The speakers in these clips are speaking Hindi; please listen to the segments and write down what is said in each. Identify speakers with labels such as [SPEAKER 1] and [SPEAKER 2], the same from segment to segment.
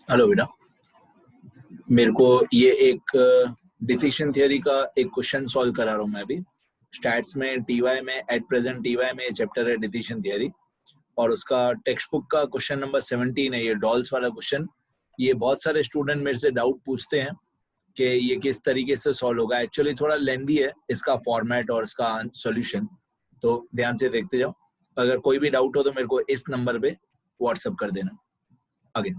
[SPEAKER 1] हेलो बेटा, मेरे को ये एक डिफिशिएंट थियरी का एक क्वेश्चन सॉल्व करा रहा हूँ मैं अभी। स्टैट्स में टीवाई में एट प्रेजेंट टीवाई में चैप्टर है डिफिशिएंट थियरी, और उसका टेक्स्ट बुक का क्वेश्चन नंबर 17 है ये डॉल्स वाला क्वेश्चन। ये बहुत सारे स्टूडेंट मेरे से डाउट पूछते हैं कि ये किस तरीके से सॉल्व होगा। एक्चुअली थोड़ा लेंदी है इसका फॉर्मेट और इसका सॉल्यूशन, तो ध्यान से देखते जाओ। अगर कोई भी डाउट हो तो मेरे को इस नंबर पे व्हाट्सअप कर देना। आगे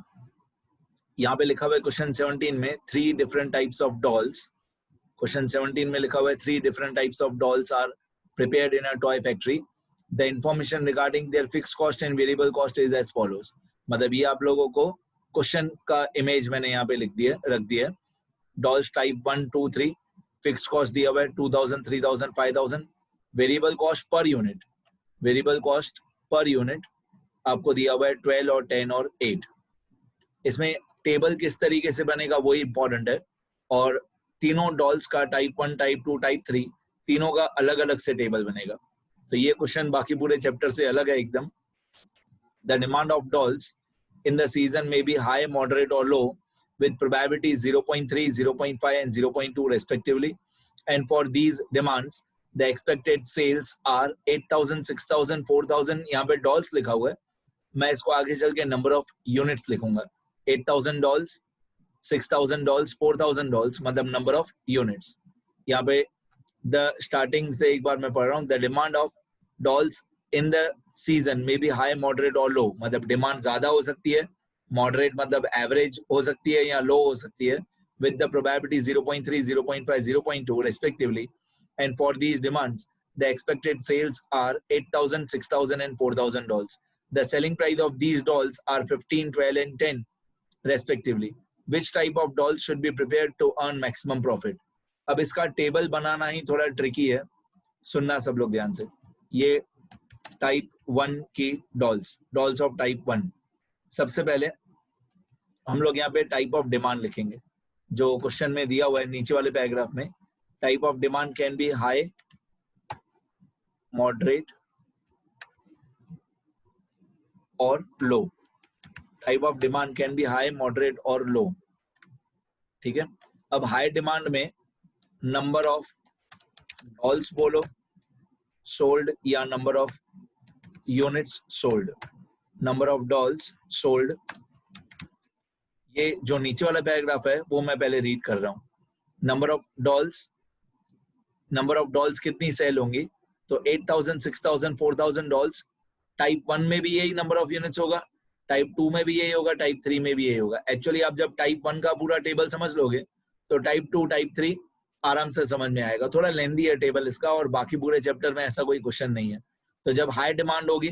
[SPEAKER 1] यहाँ पे लिखा हुआ है क्वेश्चन 17 में 3 different types of dolls. Question 17 में लिखा हुआ है 3 different types of dolls are prepared in a toy factory. The information regarding their fixed cost and variable cost is as follows. मतलब ये आप लोगों को क्वेश्चन का इमेज मैंने यहाँ पे रख दिया है। डॉल्स टाइप 1, 2, 3, फिक्स कॉस्ट दिया हुआ है 2000, 3000, 5000। Variable cost per unit, variable cost per unit आपको दिया हुआ है 12 और 10 और 8। इसमें टेबल किस तरीके से बनेगा वही इंपॉर्टेंट है, और तीनों डॉल्स का टाइप 1, टाइप 2, टाइप 3 तीनों का अलग अलग से टेबल बनेगा। तो ये क्वेश्चन बाकी पूरे चैप्टर से अलग है एकदम। The demand of dolls in the season में बी हाई, मॉडरेट और लो with probability 0.3, 0.5 and 0.2 respectively, and for these demands the expected sales are 8000, 6000, 4000। यहाँ पे डॉल्स लिखा हुआ है, मैं इसको आगे चल के नंबर ऑफ यूनिट्स लिखूंगा। 8000 डॉल्स, 6000 डॉल्स, 4000 डॉल्स, मतलब नंबर ऑफ यूनिट्स। यहाँ पे द स्टार्टिंग से एक बार मैं पढ़ रहा हूँ। The demand of dolls in the season में बी हाई, मॉडरेट और लो, मतलब डिमांड ज्यादा हो सकती है, मॉडरेट मतलब एवरेज हो सकती है या लो हो सकती है, with the probability 0.3, 0.5, 0.2 respectively, and for these demands the expected sales are 8000, 6000 and 4000 dolls. The selling price of these dolls are 15, 12 and 10 respectively. Which type of dolls should be prepared to earn maximum profit? अब इसका टेबल बनाना ही थोड़ा ट्रिकी है, सुनना सब लोग ध्यान से। ये टाइप 1 की डॉल्स ऑफ टाइप 1। सबसे पहले हम लोग यहाँ पे टाइप ऑफ डिमांड लिखेंगे जो क्वेश्चन में दिया हुआ है नीचे वाले पैराग्राफ में। Type of demand can be high, moderate और low. Type of demand can be high, moderate और लो, ठीक है। अब हाई डिमांड में नंबर ऑफ डॉल्स बोलो सोल्ड या number of units sold. Number of dolls sold, ये जो नीचे वाला पैराग्राफ है वो मैं पहले रीड कर रहा हूँ। नंबर ऑफ डॉल्स कितनी सेल होंगी, तो 8000, 6000, 4000 डॉल्स। टाइप 1 में भी यही नंबर ऑफ यूनिट्स होगा, टाइप 2 में भी यही होगा, टाइप 3 में भी यही होगा। एक्चुअली आप जब टाइप 1 का पूरा टेबल समझ लोगे तो टाइप 2, टाइप 3 आराम से समझ में आएगा। थोड़ा लेंदी है टेबल इसका, और बाकी पूरे चैप्टर में ऐसा कोई क्वेश्चन नहीं है। तो जब हाई डिमांड होगी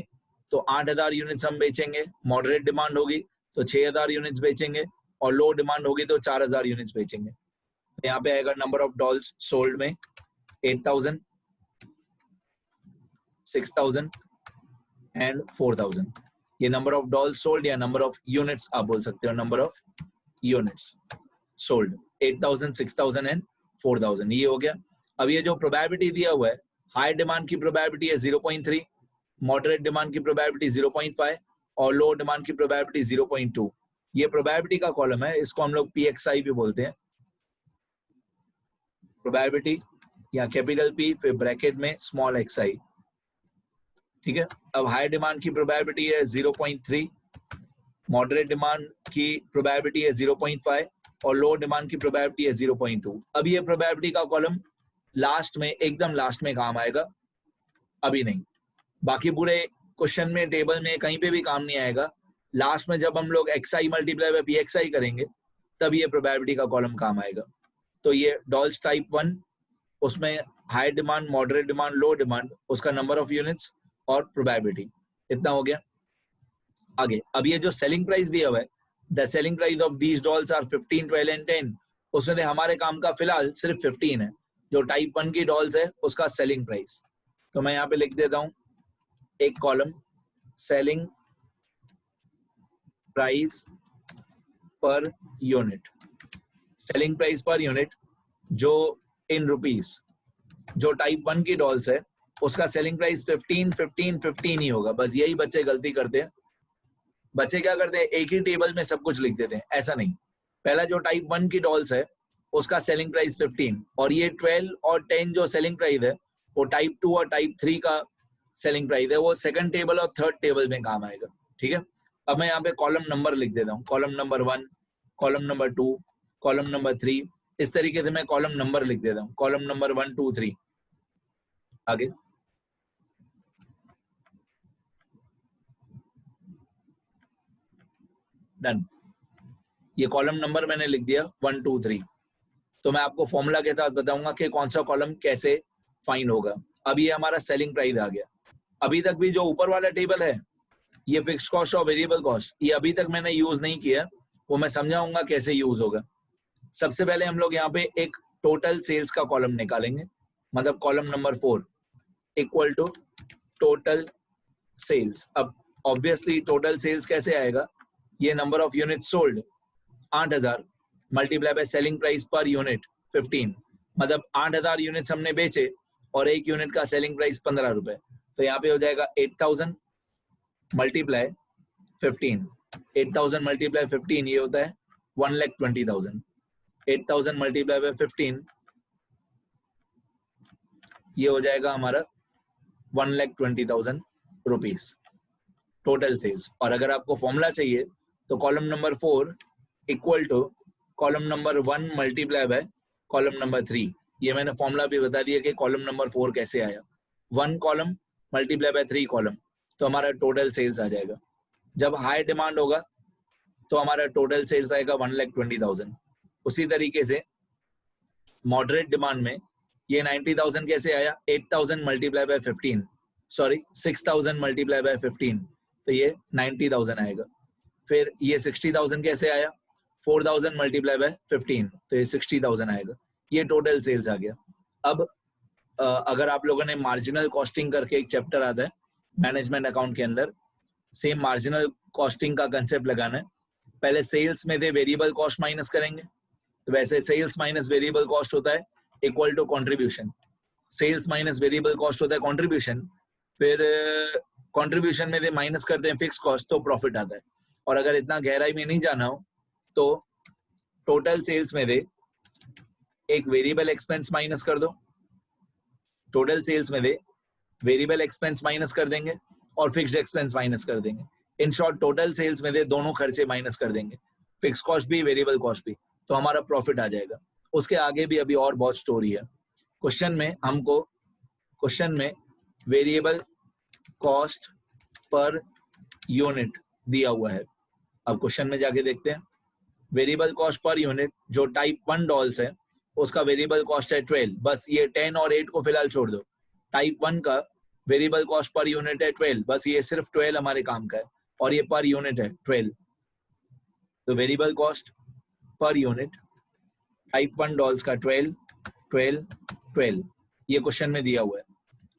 [SPEAKER 1] तो 8000 यूनिट्स हम बेचेंगे, मॉडरेट डिमांड होगी तो 6000 यूनिट्स बेचेंगे, और लो डिमांड होगी तो 4000 यूनिट्स बेचेंगे। तो यहाँ पे आएगा नंबर ऑफ डॉल्स सोल्ड में 8000, 6000 एंड 4000। ये नंबर ऑफ डॉल्स सोल्ड या नंबर ऑफ यूनिट्स आप बोल सकते हो। Number of units sold 8000, 6000 and 4000, ये हो गया। अब ये जो प्रोबेबिलिटी दिया हुआ है, हाई डिमांड की प्रोबेबिलिटी है 0.3, मॉडरेट डिमांड की प्रोबेबिलिटी 0.5 और लो डिमांड की प्रोबेबिलिटी 0.2। ये प्रोबेबिलिटी का कॉलम है, इसको हम लोग PXI भी बोलते हैं, प्रोबेबिलिटी या कैपिटल P फिर ब्रैकेट में स्मॉल xi, ठीक है। अब हाई डिमांड की प्रोबेबिलिटी है 0.3, मॉडरेट डिमांड की प्रोबेबिलिटी है 0.5 और लो डिमांड की प्रोबेबिलिटी है 0.2। अब ये प्रोबेबिलिटी का कॉलम लास्ट में, एकदम लास्ट में काम आएगा, अभी नहीं। बाकी पूरे क्वेश्चन में, टेबल में कहीं पे भी काम नहीं आएगा। लास्ट में जब हम लोग xi मल्टीप्लाई बाय PXI करेंगे तब ये प्रोबेबिलिटी का कॉलम काम आएगा। तो ये डॉल्स टाइप 1, उसमें हाई डिमांड, मॉडरेट डिमांड, लो डिमांड, उसका नंबर ऑफ यूनिट्स और प्रोबेबिलिटी, इतना हो गया। आगे अब ये जो सेलिंग प्राइस दिया हुआ है, the selling price of these dolls are 15, 12 and 10। उसमें हमारे काम का फिलहाल सिर्फ 15 है, जो टाइप 1 की डॉल्स है उसका सेलिंग प्राइस। तो मैं यहाँ पे लिख देता हूँ एक column, selling price per unit. Selling price per unit जो इन रुपीस, जो टाइप 1 की डॉल्स है उसका सेलिंग प्राइस 15, 15, 15 ही होगा। बस यही बच्चे गलती करते हैं, बच्चे क्या करते हैं, एक ही टेबल में सब कुछ लिख देते हैं, ऐसा नहीं। पहला जो टाइप 1 की डॉल्स है उसका सेलिंग प्राइस 15 और ये 12 और 10 जो सेलिंग प्राइस है वो टाइप 2 और टाइप 3 का सेलिंग प्राइस है, वो सेकंड टेबल और थर्ड टेबल में काम आएगा। ठीक है, अब मैं यहाँ पे कॉलम नंबर लिख देता हूँ, column number 1, column number 2, column number 3, इस तरीके से मैं कॉलम नंबर लिख देता हूँ, कॉलम नंबर 1 2 3। आगे डन, ये कॉलम नंबर मैंने लिख दिया 1 2 3। तो मैं आपको फॉर्मूला के साथ बताऊंगा कि कौन सा कॉलम कैसे फाइंड होगा। अब ये हमारा सेलिंग प्राइस आ गया। अभी तक भी जो ऊपर वाला टेबल है ये फिक्स कॉस्ट और वेरिएबल कॉस्ट, ये अभी तक मैंने यूज नहीं किया, वो मैं समझाऊंगा कैसे यूज होगा। सबसे पहले हम लोग यहाँ पे एक टोटल सेल्स का कॉलम निकालेंगे, मतलब column number 4 equal to total sales. अब ऑब्वियसली टोटल सेल्स कैसे आएगा, ये number of unit sold 8000 multiply by selling price per unit 15, मतलब 8000 यूनिट्स हमने बेचे और एक यूनिट का सेलिंग प्राइस 15 रुपए, तो यहाँ पे हो जाएगा 8000 मल्टीप्लाई 15, 8000 मल्टीप्लाई 15 ये होता है 1,20,000, 8000 मल्टीप्लाई बाय 15 ये हो जाएगा हमारा 1,20,000 रुपीस टोटल सेल्स। और अगर आपको फॉर्मूला चाहिए तो column number 4 equal to column number 1 multiply by column number 3। ये मैंने फॉर्मूला भी बता दिया कि कॉलम नंबर 4 कैसे आया, 1 कॉलम मल्टीप्लाई बाय 3 कॉलम, तो हमारा टोटल सेल्स आ जाएगा। जब हाई डिमांड होगा तो हमारा टोटल सेल्स आएगा 1,20,000। उसी तरीके से मॉडरेट डिमांड में ये 90,000 कैसे आया, 8,000 multiply by 15, sorry 6,000 multiply by 15, तो ये 90,000 आएगा। फिर ये 60,000 कैसे आया, 4,000 मल्टीप्लाई बाय 15, तो ये 60,000 आएगा। ये टोटल सेल्स आ गया। अब अगर आप लोगों ने मार्जिनल कॉस्टिंग करके एक चैप्टर आता है मैनेजमेंट अकाउंट के अंदर, सेम मार्जिनल कॉस्टिंग का कंसेप्ट लगाना है। पहले सेल्स में थे वेरिएबल कॉस्ट माइनस करेंगे, तो वैसे सेल्स माइनस वेरिएबल कॉस्ट होता है equal to contribution, sales minus variable cost होता है कंट्रीब्यूशन, फिर कंट्रीब्यूशन में से माइनस करते हैं फिक्स कॉस्ट तो प्रॉफिट आता है। और अगर इतना गहराई में नहीं जाना हो तो टोटल सेल्स में से एक वेरिएबल एक्सपेंस माइनस कर दो, टोटल सेल्स में से वेरिएबल एक्सपेंस माइनस कर देंगे और फिक्स्ड एक्सपेंस माइनस कर देंगे। इन शॉर्ट टोटल सेल्स में से दोनों खर्चे माइनस कर देंगे, फिक्स कॉस्ट भी वेरिएबल कॉस्ट भी, तो हमारा प्रॉफिट आ जाएगा। उसके आगे भी अभी और बहुत स्टोरी है। क्वेश्चन में वेरिएबल कॉस्ट पर यूनिट दिया हुआ है। अब क्वेश्चन में जाके देखते हैं। वेरिएबल कॉस्ट पर यूनिट जो टाइप 1 डॉल्स है उसका वेरिएबल कॉस्ट है 12, बस ये 10 और 8 को फिलहाल छोड़ दो। टाइप 1 का वेरिएबल कॉस्ट पर यूनिट है 12, बस ये सिर्फ 12 हमारे काम का है और ये पर यूनिट है 12। तो variable cost per unit type 1 dolls का 12 12 12 ये क्वेश्चन में दिया हुआ है।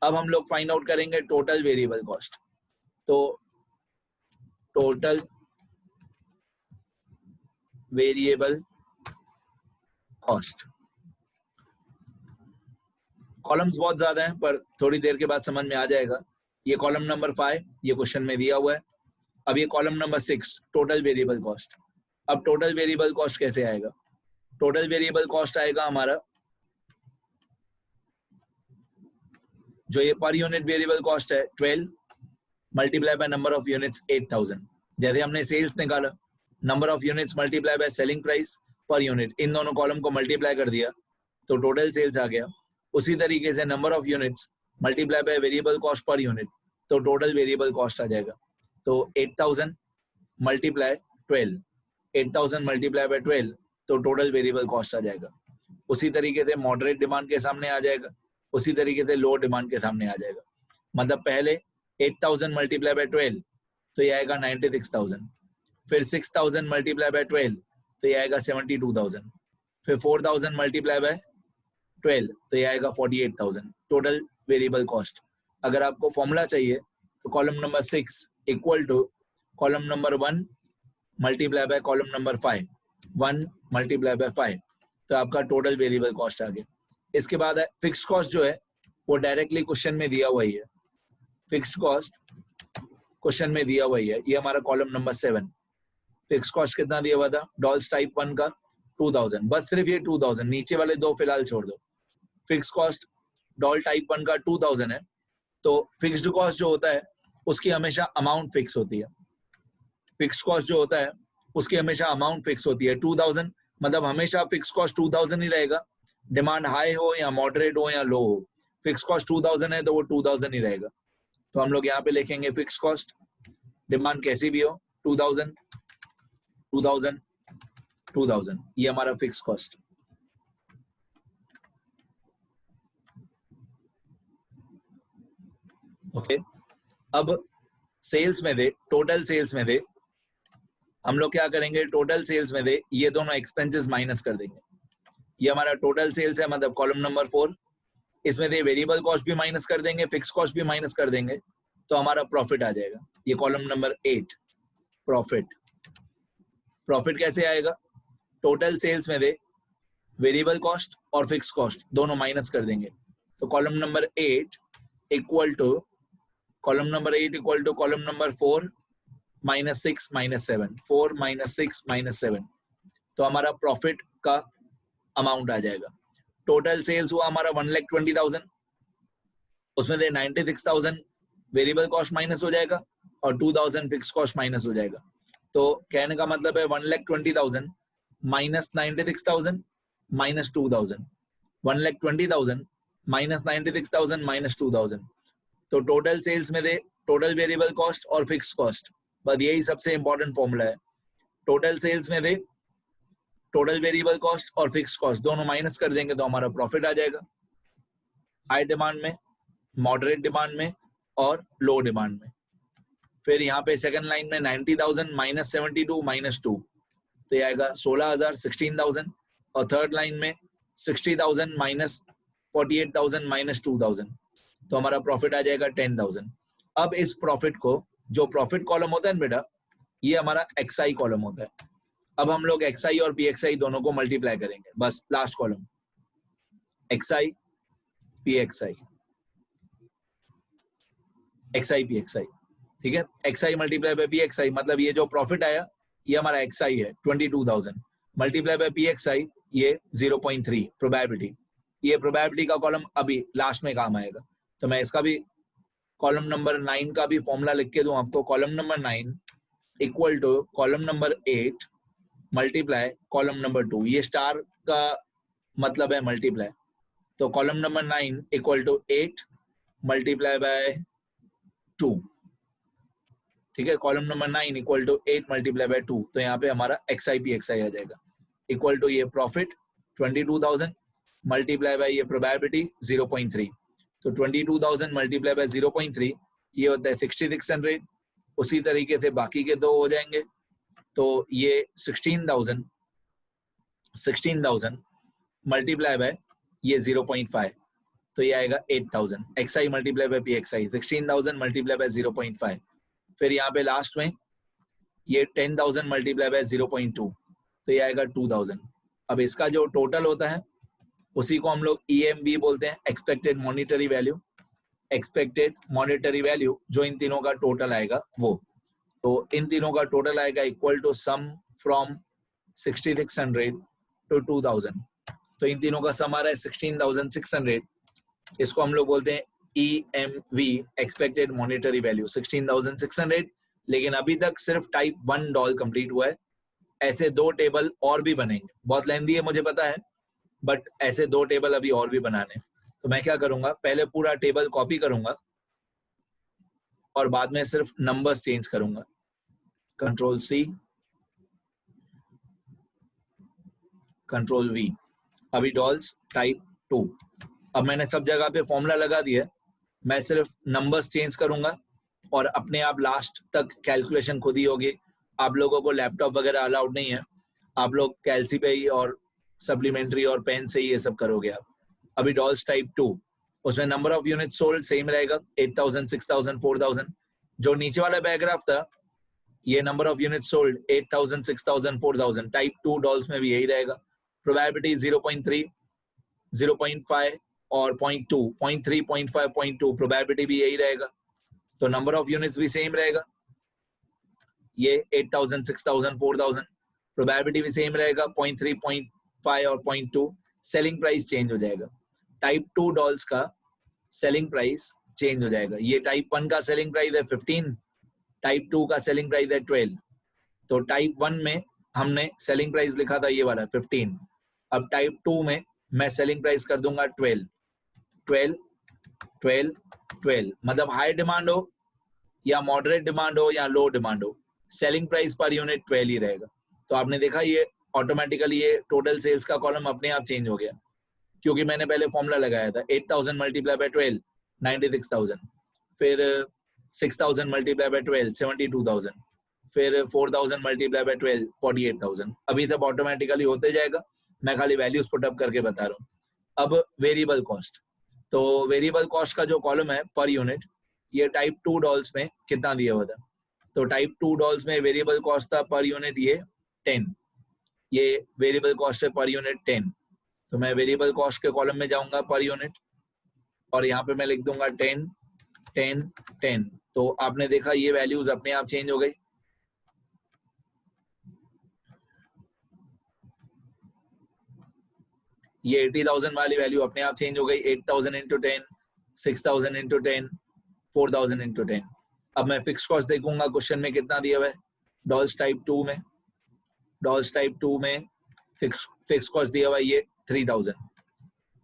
[SPEAKER 1] अब हम लोग फाइंड आउट करेंगे टोटल वेरिएबल कॉस्ट। तो टोटल वेरिएबल कॉस्ट, कॉलम्स बहुत ज्यादा हैं पर थोड़ी देर के बाद समझ में आ जाएगा। ये कॉलम नंबर 5 ये क्वेश्चन में दिया हुआ है। अब ये column number 6 total variable cost. अब टोटल वेरिएबल कॉस्ट कैसे आएगा, टोटल वेरिएबल कॉस्ट आएगा हमारा जो ये पर यूनिट वेरिएबल कॉस्ट है 12 multiply by number of units 8000। जैसे हमने सेल्स निकाला, number of units multiply by selling price per unit, इन दोनों कॉलम को मल्टीप्लाई कर दिया तो टोटल सेल्स आ गया। उसी तरीके से number of units multiply by variable cost per unit, तो टोटल वेरिएबल कॉस्ट आ जाएगा। तो 8000 मल्टीप्लाई 12, 8000 मल्टीप्लाई बाय 12, तो टोटल वेरिएबल कॉस्ट आ जाएगा। उसी तरीके से मॉडरेट डिमांड के सामने आ जाएगा, उसी तरीके से लो डिमांड के सामने आ जाएगा। मतलब पहले 8000 मल्टीप्लाई बाय 12 तो ये आएगा 96,000, फिर 6000 मल्टीप्लाई बाय 12 तो ये आएगा 72,000, फिर 4000 मल्टीप्लाई बाय 12 तो ये आएगा 48,000 टोटल वेरिएबल कॉस्ट। अगर आपको फॉर्मूला चाहिए तो column number 6 equal to column number 1 multiply by column number 5, 1 multiply by 5, तो आपका टोटल वेरिएबल कॉस्ट आ गया। इसके बाद है फिक्स्ड कॉस्ट, जो है वो डायरेक्टली क्वेश्चन में दिया हुआ ही है। फिक्स्ड कॉस्ट क्वेश्चन में दिया हुआ ही है, ये हमारा कॉलम नंबर 7। फिक्स कॉस्ट कितना दिया हुआ था डॉल्स टाइप 1 का 2000, बस सिर्फ ये 2000, नीचे वाले दो फिलहाल छोड़ दो। फिक्स कॉस्ट डॉल टाइप 1 का 2000 है, तो फिक्स्ड कॉस्ट जो होता है उसकी हमेशा अमाउंट फिक्स होती है। फिक्स कॉस्ट जो होता है उसकी हमेशा अमाउंट फिक्स होती है 2000, मतलब हमेशा फिक्स कॉस्ट 2000 ही रहेगा, डिमांड हाई हो या मॉडरेट हो या लो हो, फिक्स कॉस्ट 2000 है तो वो 2000 ही रहेगा। तो हम लोग यहाँ पे लिखेंगे फिक्स कॉस्ट, डिमांड कैसी भी हो 2000 2000 2000, ये हमारा फिक्स कॉस्ट। ओके, अब सेल्स में दे, टोटल सेल्स में दे, हम लोग क्या करेंगे, टोटल सेल्स में दे ये दोनों एक्सपेंसेस माइनस कर देंगे। ये हमारा टोटल सेल्स है, मतलब कॉलम नंबर 4, इसमें दे वेरिएबल कॉस्ट भी माइनस कर देंगे, फिक्स कॉस्ट भी माइनस कर देंगे, तो हमारा प्रॉफिट आ जाएगा। ये कॉलम नंबर 8 प्रॉफिट। प्रॉफिट कैसे आएगा, टोटल सेल्स में दे वेरिएबल कॉस्ट और फिक्स कॉस्ट दोनों माइनस कर देंगे, तो column number 8 equal to column number 8 equal to column number 4 -6 -7, 4 -6 -7, तो हमारा प्रॉफिट का अमाउंट आ जाएगा। टोटल सेल्स हुआ हमारा 1,20,000, उसमें से 96,000 वेरिएबल कॉस्ट माइनस हो जाएगा और 2,000 फिक्स कॉस्ट माइनस हो जाएगा। तो कहने का मतलब है 1,20,000 माइनस 96,000 माइनस 2,000, 1,20,000 माइनस 96,000 माइनस 2,000, तो टोटल सेल्स में दे टोटल वेरिएबल कॉस्ट और फिक्स कॉस्ट, बस यही सबसे इंपॉर्टेंट फॉर्मूला है। टोटल सेल्स में दे टोटल वेरिएबल कॉस्ट और फिक्स कॉस्ट दोनों माइनस कर देंगे तो हमारा प्रॉफिट आ जाएगा। हाई डिमांड में, मॉडरेट डिमांड में और लो डिमांड में। फिर यहाँ पे सेकंड लाइन में 90,000 माइनस 72 माइनस 2, तो ये आएगा 16,000 16,000, और थर्ड लाइन में 60,000 माइनस 48,000 माइनस 2,000, तो हमारा प्रॉफिट आ जाएगा 10,000। अब इस प्रॉफिट को, जो प्रॉफिट कॉलम होता है ना बेटा, ये हमारा एक्सआई कॉलम होता है। अब हम लोग एक्सआई और पीएक्सआई दोनों को मल्टीप्लाई करेंगे, बस लास्ट कॉलम एक्सआई पीएक्सआई, एक्सआई पीएक्सआई, ठीक है। एक्सआई मल्टीप्लाई बाय पीएक्सआई, मतलब ये जो प्रॉफिट आया ये हमारा एक्सआई है 22,000, मल्टीप्लाई बाय पीएक्सआई ये 0.3 प्रोबेबिलिटी, ये प्रोबेबिलिटी का कॉलम अभी लास्ट में काम आएगा। तो मैं इसका भी कॉलम नंबर 9 का भी फॉर्मूला लिख के दूं आपको, column number 9 equal to column number 8 multiply column number 2, ये स्टार का मतलब है मल्टीप्लाई, तो column number 9 equal to 8 multiply by 2, ठीक है। Column number 9 equal to 8 multiply by 2, तो यहाँ पे हमारा एक्सआई पीएक्सआई आ जाएगा, इक्वल टू ये प्रॉफिट 22,000 मल्टीप्लाई बाय ये प्रोबेबिलिटी 0.3, तो 22,000 मल्टीप्लाई बाय 0.3 ये होता है 6,600। उसी तरीके से बाकी के दो हो जाएंगे, तो ये 16,000 मल्टीप्लाई बाय ये 0.5, तो ये आएगा 8,000। XI multiply by PXI 16,000 multiply by 0.5, फिर यहाँ पे लास्ट में ये 10,000 मल्टीप्लाई बाय 0.2, तो ये आएगा 2,000। अब इसका जो टोटल होता है उसी को हम लोग EMV बोलते हैं, expected monetary value. Expected monetary value जो इन तीनों का टोटल आएगा वो, तो इन तीनों का टोटल आएगा equal to sum from 6,600 to 2,000, तो इन तीनों का सम आ रहा है 16,600, इसको हम लोग बोलते हैं EMV एक्सपेक्टेड मॉनिटरी वैल्यू 16,600। लेकिन अभी तक सिर्फ टाइप 1 डॉल कंप्लीट हुआ है, ऐसे दो टेबल और भी बनेंगे, बहुत लेंथी है मुझे पता है, बट ऐसे दो टेबल अभी और भी बनाने। तो मैं क्या करूंगा, पहले पूरा टेबल कॉपी करूंगा और बाद में सिर्फ नंबर्स चेंज करूंगा, कंट्रोल C कंट्रोल V। अभी डॉल्स टाइप 2, अब मैंने सब जगह पे फॉर्मूला लगा दिया, मैं सिर्फ नंबर्स चेंज करूंगा और अपने आप लास्ट तक कैलकुलेशन खुद ही होगी। आप लोगों को लैपटॉप वगैरह अलाउड नहीं है, आप लोग कैलसी पे ही और सप्लीमेंट्री और पेन से ही ये सब करोगे आप। अभी डॉल्स टाइप 2, उसमें number of unit sold same रहेगा 8,000 6,000 4,000। जो नीचे वाला पैराग्राफ था ये number of unit sold 8,000 6,000 4,000, type 2 dolls में भी यही रहेगा। प्रोबेबिलिटी 0.3 0.5 और 0.2 0.3 0.5 0.2 प्रोबेबिलिटी भी यही रहेगा, तो नंबर ऑफ यूनिट्स भी सेम रहेगा। ये 8,000, 6,000, 4,000, प्रोबेबिलिटी भी सेम रहेगा 0.3, 0.5 और 0.2. सेलिंग प्राइस चेंज हो जाएगा. टाइप 2 डॉल्स का सेलिंग प्राइस चेंज हो जाएगा. ये टाइप 1 का सेलिंग प्राइस है 15, टाइप 2 का सेलिंग प्राइस है 12. तो टाइप 1 में हमने सेलिंग प्राइस लिखा था ये वाला 15. अब टाइप 2 में मैं सेलिंग प्राइस कर दूंगा 12, 12, 12, 12. मतलब हाई डिमांड हो या मॉडरेट डिमांड हो या लो डिमांड हो, सेलिंग प्राइस पर यूनिट 12 ही रहेगा. तो आपने देखा ये ऑटोमेटिकली ये टोटल सेल्स का कॉलम अपने आप चेंज हो गया, क्योंकि मैंने पहले फॉर्मूला लगाया था 8,000 मल्टीप्लाई बाय 12, 96,000. फिर 6,000 मल्टीप्लाई बाय 12, 72,000. फिर 4,000 मल्टीप्लाई बाय 12, 48,000. अभी सब ऑटोमेटिकली होते जाएगा, मैं खाली वैल्यूज पुट अप करके बता रहा हूँ. अब वेरिएबल कॉस्ट, तो वेरिएबल कॉस्ट का जो कॉलम है पर यूनिट, ये टाइप 2 डॉल्स में कितना दिया हुआ था. तो टाइप 2 डॉल्स में वेरिएबल कॉस्ट था पर यूनिट ये 10. ये वेरिएबल कॉस्ट है पर यूनिट 10. तो मैं वेरिएबल कॉस्ट के कॉलम में जाऊंगा पर यूनिट, और यहाँ पे मैं लिख दूंगा 10, 10, 10. तो आपने देखा ये वैल्यूज अपने आप चेंज हो गई. ये 80,000 वाली वैल्यू अपने आप चेंज हो गई. 8,000 इंटू 10, 6,000 इंटू 10, 4,000 इंटू 10. अब मैं फिक्स कॉस्ट देखूंगा क्वेश्चन में कितना दिया हुआ है. डॉल्स टाइप 2 में, डॉल्स टाइप 2 में फिक्स कॉस्ट दिया हुआ है ये 3,000.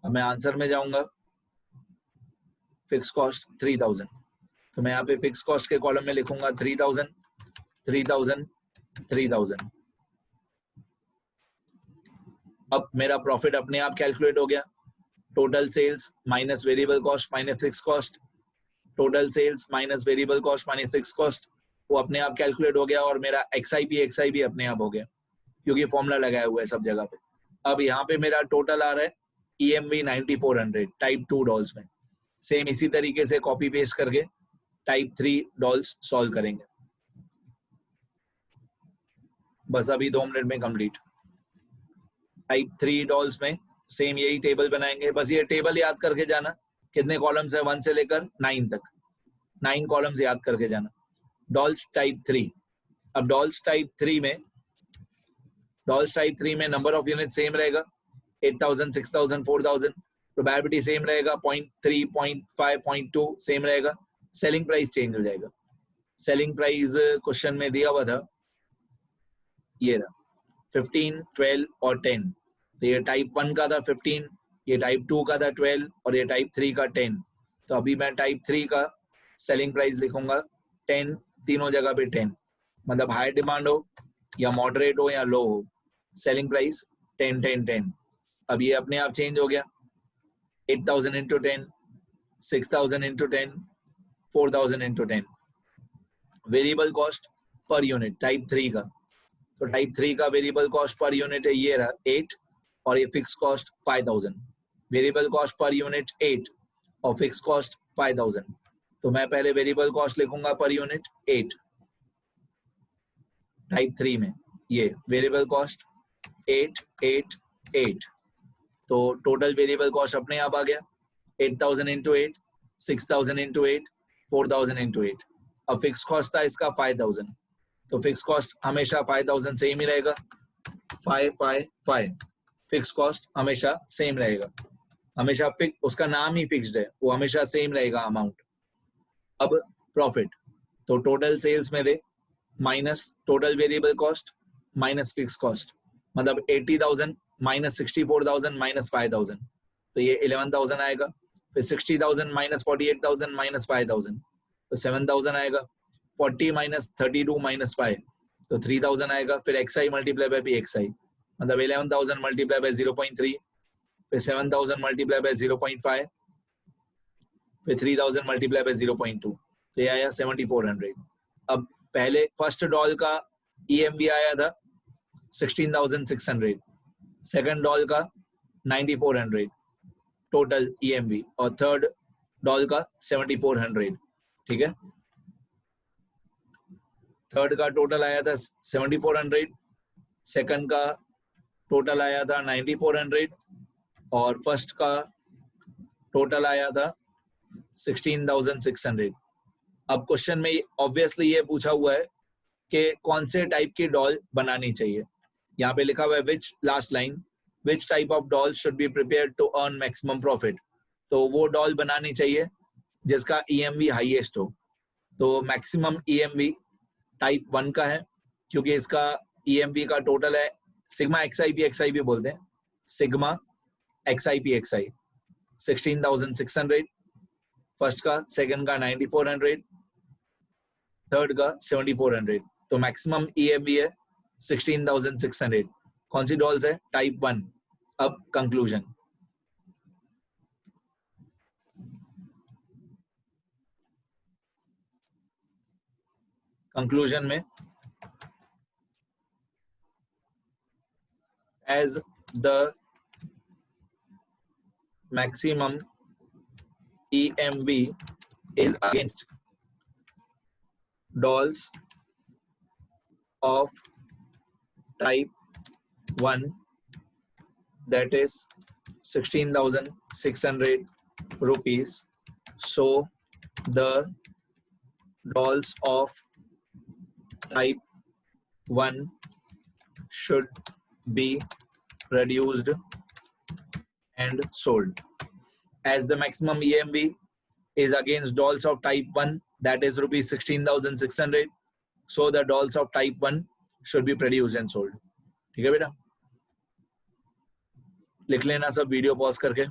[SPEAKER 1] अब मैं आंसर में जाऊंगा, फिक्स कॉस्ट 3,000. तो मैं यहाँ पे फिक्स कॉस्ट के कॉलम में लिखूंगा 3,000, 3,000, 3,000. अब मेरा प्रॉफिट अपने आप कैलकुलेट हो गया. Total sales minus variable cost minus fix cost, total sales minus variable cost minus fix cost, वो अपने आप कैलकुलेट हो गया. और मेरा एक्सआई भी अपने आप हो गया, क्योंकि फॉर्मूला लगाया हुआ है सब जगह पे. अब यहाँ पे मेरा टोटल आ रहा है EMV 9400 टाइप 2 डॉल्स में. सेम इसी तरीके से कॉपी पेस्ट करके टाइप 3 डॉल्स सॉल्व करेंगे. बस अभी 2 मिनट में कंप्लीट. टाइप 3 डॉल्स में सेम यही टेबल बनाएंगे. बस ये टेबल याद करके जाना, कितने कॉलम्स है 1 से लेकर 9 तक, 9 कॉलम्स याद करके जाना. Dolls type 3. अब डॉल्स टाइप 3 में नंबर ऑफ यूनिट सेम रहेगा 8,000, 6,000, 4,000. प्रोबेबिलिटी सेम रहेगा 0.3, 0.5, 0.2 सेम रहेगा. सेलिंग प्राइस चेंज हो जाएगा. सेलिंग प्राइस क्वेश्चन में दिया हुआ था ये रहा 15, 12 और 10. तो ये टाइप 1 का था 15, ये टाइप 2 का था 12 और ये टाइप 3 का 10. तो अभी मैं टाइप 3 का सेलिंग प्राइस लिखूंगा 10, तीनों जगह पे 10. मतलब हाई डिमांड हो या मॉडरेट हो या लो हो, सेलिंग प्राइस 10, 10, 10. अब ये अपने आप चेंज हो गया 8,000 into 10, 6,000 into 10, 4,000 into 10. Variable cost per unit type 3 का, तो टाइप 3 का वेरिएबल कॉस्ट पर यूनिट है ये रहा 8, और ये fix cost 5,000. Variable cost per unit 8 और फिक्स कॉस्ट 5,000. तो मैं पहले वेरिएबल कॉस्ट लिखूंगा पर यूनिट 8 टाइप 3 में. ये वेरिएबल कॉस्ट 8, 8, 8. तो टोटल वेरिएबल कॉस्ट अपने आप आ गया 8,000 इंटू 8, 6,000 इंटू 8, 4,000 इंटू 8. अब फिक्स कॉस्ट था इसका 5,000. तो फिक्स कॉस्ट हमेशा 5,000 सेम ही रहेगा. 5, 5, 5. फिक्स कॉस्ट हमेशा सेम रहेगा, हमेशा फिक्स, उसका नाम ही फिक्स्ड है, वो हमेशा सेम रहेगा अमाउंट. अब प्रॉफिट, तो टोटल सेल्स में दे minus total variable cost minus fix cost, मतलब 80,000 माइनस 64,000 माइनस 5,000. तो ये 11,000 आएगा. फिर 60,000 माइनस 48,000 माइनस 5,000, तो 7,000 आएगा. 40 माइनस 32 माइनस 5, तो 3,000 आएगा. फिर XI मल्टीप्लाई बाय PXI, मतलब 11,000 मल्टीप्लाई बाय 0.3, फिर 7,000 मल्टीप्लाई बाय 0.5, फिर 3,000 मल्टीप्लाई बाय 0.2. तो ये आया 7,400. अब पहले फर्स्ट डॉल का EMV आया था 16,600, सेकंड डॉल का 9,400 टोटल EMV, और थर्ड डॉल का 7,400. ठीक है, थर्ड का टोटल आया था 7,400, सेकंड का टोटल आया था 9,400, और फर्स्ट का टोटल आया था 16,600. अब क्वेश्चन में ऑब्वियसली ये पूछा हुआ है कि कौन से टाइप की डॉल बनानी चाहिए। यहाँ पे लिखा हुआ है which, last line, which type of doll should be prepared to earn maximum profit. तो वो डॉल बनानी चाहिए जिसका EMV हाईएस्ट हो। तो मैक्सिमम EMV टाइप 1 का है, क्योंकि इसका EMV का टोटल है सिग्मा XIP बोलते हैं, सिग्मा XIP 16,600, फर्स्ट का, सेकंड का 9,400, थर्ड का 7,400। तो मैक्सिमम EMV है 16,600। कौन सी डॉल्स है? टाइप 1। अब कंक्लूजन, में as the maximum EMV is against dolls of type 1, that is 16,600 rupees, so the dolls of type 1 should be reduced and sold. As the maximum EMV is against dolls of type 1, that is rupees 16,600, so the dolls of type 1 should be produced and sold. ठीक है बेटा, लिख लेना सब वीडियो पॉज करके।